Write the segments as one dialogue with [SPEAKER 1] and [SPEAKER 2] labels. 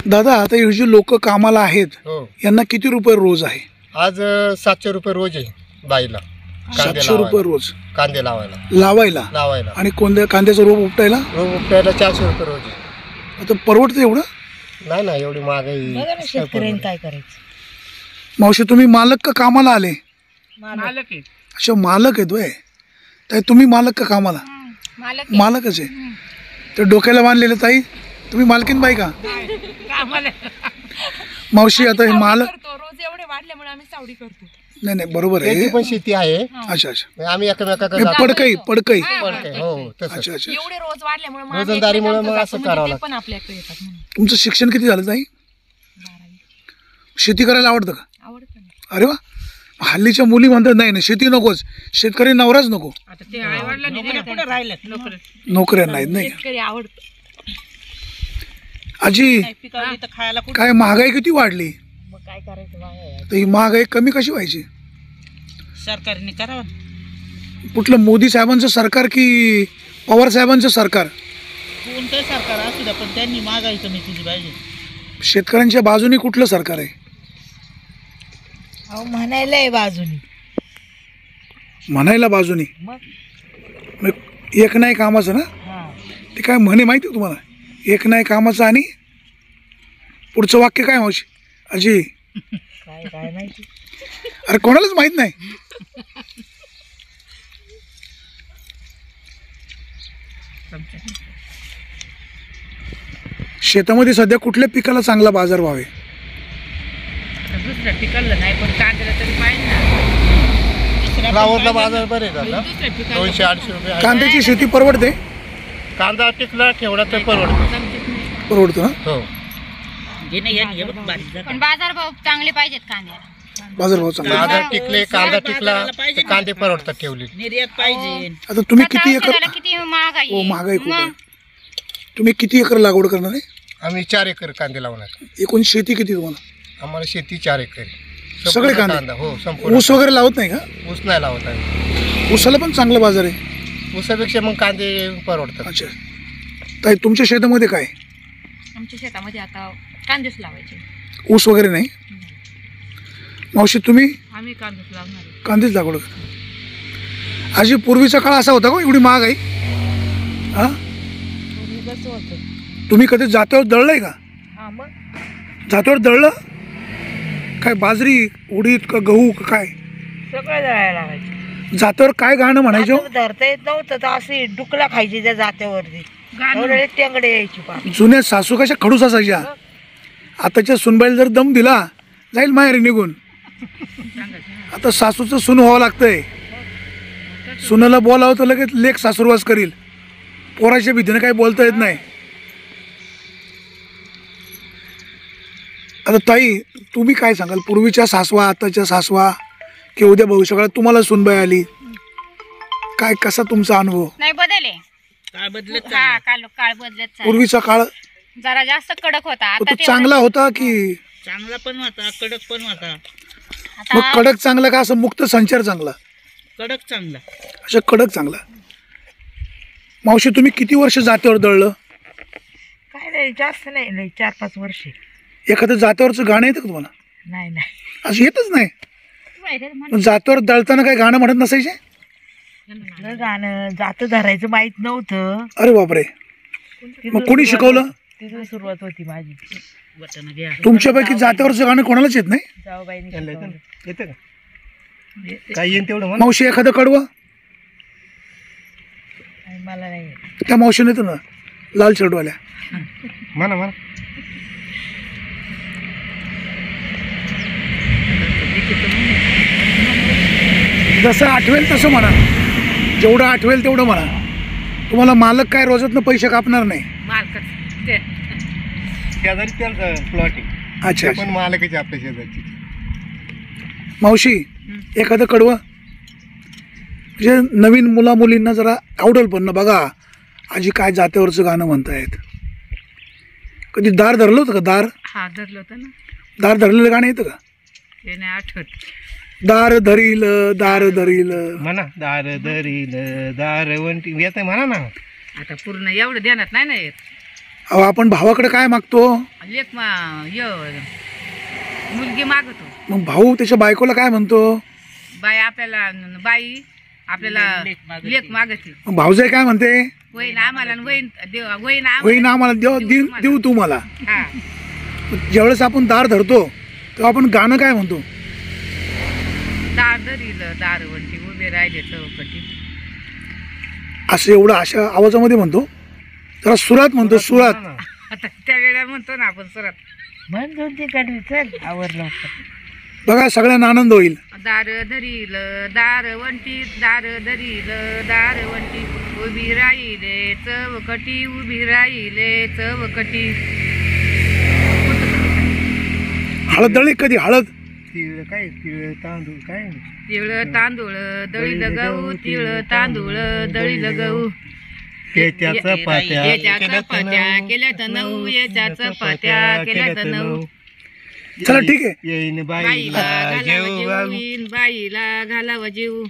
[SPEAKER 1] दादा आता हे जे लोक कामाला आहेत
[SPEAKER 2] हो
[SPEAKER 1] यांना किती रुपये रोज आहे?
[SPEAKER 2] आज 700 रुपये रोज आहे बाईला.
[SPEAKER 1] 700 रुपये रोज
[SPEAKER 2] कांदे लावायला
[SPEAKER 1] लावायला आणि कोणत्या कांद्याचा रोप उपटायला
[SPEAKER 2] रोज उपटायला 400 रुपये रोज आहे.
[SPEAKER 1] आता परवडतं एवढं?
[SPEAKER 2] नाही ना एवढी महागाई.
[SPEAKER 3] शेतकऱ्यांनी काय करायचं?
[SPEAKER 1] मावशी तुम्ही मालक का कामाला आले?
[SPEAKER 3] मालक आहे.
[SPEAKER 1] अच्छा मालक आहेत वय. ताई तुम्ही मालक का कामाला? मालकच आहे. तर डोक्याला बांधलेलं ताई तुम्ही मालकीन बाई का? मावशी आता हे मालक
[SPEAKER 3] रोज एवढे वाढल्यामुळे आम्ही सावडी करतो.
[SPEAKER 1] नाही बरोबर आहे.
[SPEAKER 2] त्याची पण शेती आहे.
[SPEAKER 1] अच्छा अच्छा
[SPEAKER 2] आम्ही एकमेकाकडे
[SPEAKER 1] पडकई
[SPEAKER 2] पडते. हो तसं.
[SPEAKER 1] अच्छा अच्छा
[SPEAKER 3] एवढे रोज वाढल्यामुळे
[SPEAKER 2] रोजंदारीमुळे मग असं करावं लागतं.
[SPEAKER 3] पण आपल्याकडे येतात म्हणून.
[SPEAKER 1] तुमचं शिक्षण किती झालं ताई? शेती करायला आवडतं का?
[SPEAKER 3] आवडतं ना.
[SPEAKER 1] अरे वा. हल्लीच्या मुली म्हणतात नाही ना शेती नकोच, शेतकरी नवराच नको.
[SPEAKER 3] आता ते आई-वडिलांनी दिलं कुठं राहिलेत
[SPEAKER 1] नोकऱ्या नाहीत नाही.
[SPEAKER 3] शेतकरी आवडतं.
[SPEAKER 1] आजी
[SPEAKER 3] पिकावली तर खायला कुठं.
[SPEAKER 1] काय महागाई किती वाढली?
[SPEAKER 3] मग काय करायचं?
[SPEAKER 1] तर ही महागाई कमी कशी व्हायची?
[SPEAKER 3] सरकारने करावं.
[SPEAKER 1] कुठलं मोदी साहेबांचं सरकार की पवार साहेबांचं सरकार?
[SPEAKER 3] कोणतं सरकार असू द्या पण त्यांनी महागाई कमी केली पाहिजे.
[SPEAKER 1] शेतकऱ्यांच्या बाजूने कुठलं सरकार आहे?
[SPEAKER 3] अहो म्हणायला आहे बाजूनी.
[SPEAKER 1] म्हणायला बाजूने
[SPEAKER 3] मग
[SPEAKER 1] एक नाही कामाचं ना? ते काय म्हणे माहिती आहे तुम्हाला? एक नाही कामाचं आणि पुढचं वाक्य काय मावशी? अजी
[SPEAKER 3] काय माहिती.
[SPEAKER 1] अरे कोणालाच माहित नाही. शेतामध्ये सध्या कुठल्या पिकाला चांगला बाजार भाव आहे?
[SPEAKER 3] दुसऱ्या पिकाला नाही पण कांद्याला तरी पाहिजे ना.
[SPEAKER 2] फ्लावरला बाजार बरे झाला. 200-800 रुपये आहे.
[SPEAKER 1] कांद्याची शेती परवडते?
[SPEAKER 2] कांदा टिकला ठेवला तर परवडतो.
[SPEAKER 1] परवडतो ना?
[SPEAKER 2] हो.
[SPEAKER 4] पण बाजार भाव चांगले पाहिजेत कांद्याला.
[SPEAKER 1] बाजार भाव चांगला.
[SPEAKER 2] कांदा टिकला तर कांदे परवडतात ठेवले.
[SPEAKER 3] निर्यात पाहिजे.
[SPEAKER 1] आता तुम्ही किती एकर?
[SPEAKER 4] औषधाला किती महागाई
[SPEAKER 1] हो
[SPEAKER 4] आहे.
[SPEAKER 1] महागाई खूप आहे.
[SPEAKER 4] मग
[SPEAKER 1] तुम्ही किती एकर लागवड करणार आहे?
[SPEAKER 2] आम्ही 4 एकर कांदे लावणार.
[SPEAKER 1] एकूण शेती किती तुम्हाला?
[SPEAKER 2] आम्हाला शेती 4 एकर आहे.
[SPEAKER 1] सगळे
[SPEAKER 2] संपूर्ण
[SPEAKER 1] कांदे?
[SPEAKER 2] हो संपूर्ण.
[SPEAKER 1] ऊस वगैरे लावत नाही का?
[SPEAKER 2] ऊस नाही लावत आम्ही.
[SPEAKER 1] ऊसाला पण चांगला बाजार आहे.
[SPEAKER 2] ऊसापेक्षा मग कांदे परवडतात.
[SPEAKER 1] अच्छा ताई तुमच्या शेतामध्ये काय?
[SPEAKER 4] आमच्या शेतामध्ये आता कांदेच लावायचे.
[SPEAKER 1] ऊस वगैरे नाही? मावशी तुम्ही?
[SPEAKER 3] आम्ही कांदेच लावणार.
[SPEAKER 1] कांदेच लागवड करता. आजी पूर्वीचा काळ असा होता का एवढी महाग आहे? हा
[SPEAKER 3] कसं होतं?
[SPEAKER 1] तुम्ही कधी जात्यावर दळलंय का?
[SPEAKER 3] हा मग
[SPEAKER 1] जात्यावर दळलं काय? बाजरी उडीद का गहू का काय?
[SPEAKER 3] सगळं जळायला लावायचं.
[SPEAKER 1] जात्यावर काय गाणं म्हणायचं?
[SPEAKER 3] धरता येत नव्हतं तर असे डुकला खायचे त्या जात्यावरती. एवढे टेंगडे यायची पार.
[SPEAKER 1] जुन्या सासू कशा खडूस असायच्या. आताच्या सुनबाईला जर दम दिला जाईल माहेरी निघून. आता सासूचं सून व्हावं लागतंय. सुनाला बोलावं तर लगेच लेक सासूरवास करील. पोराच्या भीतीने काही बोलता येत नाही. आता ताई तुम्ही काय सांगाल? पूर्वीच्या सासवा आताच्या सासवा की उद्या भविष्यकाळात तुम्हाला सुनबाई आली काय कसा तुमचा अनुभव?
[SPEAKER 4] नाही बदले
[SPEAKER 3] काय बदलत
[SPEAKER 4] हा काळ बदलत चालला.
[SPEAKER 1] पूर्वीचा काळ
[SPEAKER 4] जरा जास्त कडक होता. आता
[SPEAKER 1] तो
[SPEAKER 4] ते
[SPEAKER 1] चांगला होता की?
[SPEAKER 3] चांगला पण होता कडक पण होता.
[SPEAKER 1] मग कडक चांगला का असं मुक्त संचार चांगला?
[SPEAKER 3] कडक चांगला.
[SPEAKER 1] अशा कडक चांगला. मावशी तुम्ही किती वर्ष जात्यावर दळलं?
[SPEAKER 3] काय नाही जास्त नाही 4-5 वर्ष.
[SPEAKER 1] एखादं जात्यावरचं गाणं येतं का तुम्हाला?
[SPEAKER 3] नाही
[SPEAKER 1] असं येतच नाही.
[SPEAKER 4] म्हण-
[SPEAKER 1] मग जात्यावर दळताना काही गाणं म्हणत नसायचे?
[SPEAKER 3] गाणं जात धरायचं माहित नव्हतं.
[SPEAKER 1] अरे बापरे. मग कोणी शिकवलं?
[SPEAKER 3] तिथून सुरुवात होती माझी.
[SPEAKER 1] तुमच्यापैकी जात्यावरचं गाणं कोणालाच येत नाही?
[SPEAKER 3] जाऊबाईने शिकवलं.
[SPEAKER 2] येतं का? काही येईन तेवढं म्हणा.
[SPEAKER 1] मावशी एखादं कडवं?
[SPEAKER 3] आणि मला नाही येत.
[SPEAKER 1] त्या मावशीने येतं ना लाल शर्टवाल्या.
[SPEAKER 2] म्हणा म्हणा.
[SPEAKER 1] जसं आठवेल तसं म्हणा. जेवढं आठवेल तेवढं म्हणा. तुम्हाला मालक काय रोजातनं पैसे कापणार नाही.
[SPEAKER 2] शेजारी त्यांचा प्लॉट आहे.
[SPEAKER 1] अच्छा
[SPEAKER 2] ते पण मालकाची आपल्या शेजारची.
[SPEAKER 1] मावशी एखादं कडवं म्हणजे नवीन मुला मुलींना जरा आवडेल पण ना. बघा आजी काय जात्यावरचं गाणं म्हणतायत. कधी दार धरलं होतं का? दार
[SPEAKER 3] हा धरलं होतं ना.
[SPEAKER 1] दार धरलेलं गाणं येतं का?
[SPEAKER 3] ते नाही आठवत.
[SPEAKER 1] दार धरील दार धरील.
[SPEAKER 2] म्हणा दार दरील दार वंटी येत म्हणा ना.
[SPEAKER 3] आता पूर्ण एवढं ध्यानात नाही ना येत.
[SPEAKER 1] अहो आपण भावाकडे काय मागतो?
[SPEAKER 3] लेख मुलगी मागतो.
[SPEAKER 1] मग भाऊ त्याच्या बायकोला काय म्हणतो?
[SPEAKER 3] बाई आपल्याला लेख मागते.
[SPEAKER 1] मग भाऊजाई काय म्हणते?
[SPEAKER 3] वहीन आम्हाला वहीन
[SPEAKER 1] होईन आम्हाला देऊ तू मला.
[SPEAKER 3] हा.
[SPEAKER 1] ज्यावेळेस आपण दार धरतो तेव्हा आपण गाणं काय म्हणतो?
[SPEAKER 3] दार धरिलं दारवंटी उभे राहिले चौकटी.
[SPEAKER 1] असं एवढं अशा आवाजामध्ये म्हणतो? जरा सुरात म्हणतो, सुरात.
[SPEAKER 3] आता त्या वेळेला म्हणतो ना आपण सुरात म्हणून ती कडवी चल आवरलं.
[SPEAKER 1] बघा सगळ्यांना आनंद होईल.
[SPEAKER 3] दार धरिलं दारवंटी दार धरिलं दारवंटी उभी राहिले चौकटी उभी राहिले चौकटी.
[SPEAKER 1] हळद दळी कधी? हळद
[SPEAKER 2] तिळ काय तिळ तांदूळ काय
[SPEAKER 3] तिळ तांदूळ दळीलं गहू तिळ तांदूळ दळीलं गहू.
[SPEAKER 2] त्याच्या चपात्या
[SPEAKER 3] याच्या चपात्या केल्या तर 9 याच्या चपात्या केल्या तर 9.
[SPEAKER 1] चला ठीक आहे.
[SPEAKER 2] येईन
[SPEAKER 3] बाईला
[SPEAKER 2] बाईला
[SPEAKER 3] घालावं
[SPEAKER 2] जेव घालू
[SPEAKER 3] जेवून बाईला घालावं जेवू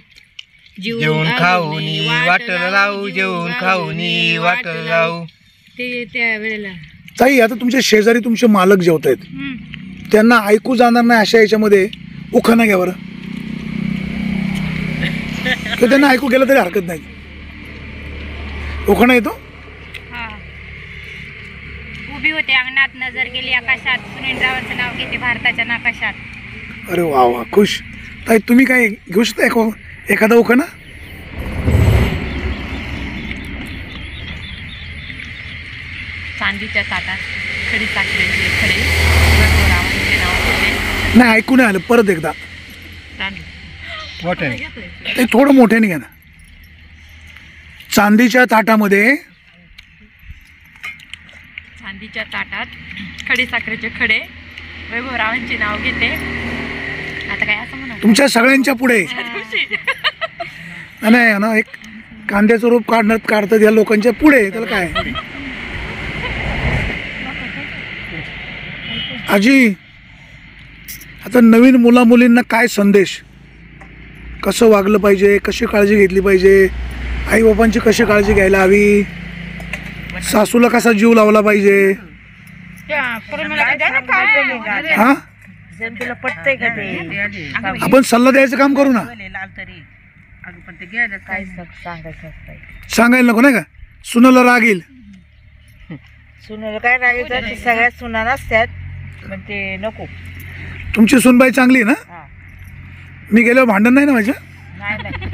[SPEAKER 2] जेवून खाऊनी वाटलं लावू जेवून खाऊनी वाटलं लावू.
[SPEAKER 3] ते त्या वेळेला
[SPEAKER 1] ताई आता तुमच्या शेजारी तुमचे मालक जेवत आहेत,
[SPEAKER 4] हम्म.
[SPEAKER 1] त्यांना ऐकू जाणार नाही अशा याच्यामध्ये उखाणा घ्या बरं. तर त्यांना ऐकू गेलं तरी हरकत नाही. उखाणा येतो?
[SPEAKER 4] हा. उभी होते अंगणात नजर गेली आकाशात सुनीलरावांचं नाव घेते भारताच्या नाकाशात.
[SPEAKER 1] अरे वा वा, खुश. ताई तुम्ही काय घेऊ शकता एखादा उखाणा?
[SPEAKER 4] चांदीच्या ताटात खडी साखरेचे खडे रावांचे नाव घेते.
[SPEAKER 1] नाही ऐकू नाही आलं, परत एकदा.
[SPEAKER 4] तांदूळ
[SPEAKER 2] मोठं
[SPEAKER 1] ते थोडं मोठ्याने घ्या ना. चांदीच्या ताटामध्ये
[SPEAKER 4] चांदीच्या ताटात खडी साखरेचे खडे वैभवरावांचे नाव घेते. आता काय असं म्हणा
[SPEAKER 1] तुमच्या सगळ्यांच्या पुढे नाही ना, एक कांद्याचं रूप काढतात या लोकांच्या पुढे. त्याला काय आजी, आता नवीन मुला मुलींना काय संदेश, कसं वागलं पाहिजे, कशी काळजी घेतली पाहिजे, आई बाबांची कशी काळजी घ्यायला हवी, सासूला कसा जीव लावला पाहिजे? हा,
[SPEAKER 3] तुला पटतंय का ते?
[SPEAKER 1] आपण सल्ला द्यायचं काम करू ना.
[SPEAKER 3] काय सांगायचं
[SPEAKER 1] सांगायला नको नाही का? सुनाला राग येईल.
[SPEAKER 3] सुनाला काय रागायचं? ते सगळ्यात सुना नसतात पण ते नको.
[SPEAKER 1] तुमची सुनबाई चांगली आहे ना?
[SPEAKER 3] हा.
[SPEAKER 1] मी गेल्यावर भांडण नाही ना माझ्या?
[SPEAKER 3] नाही नाही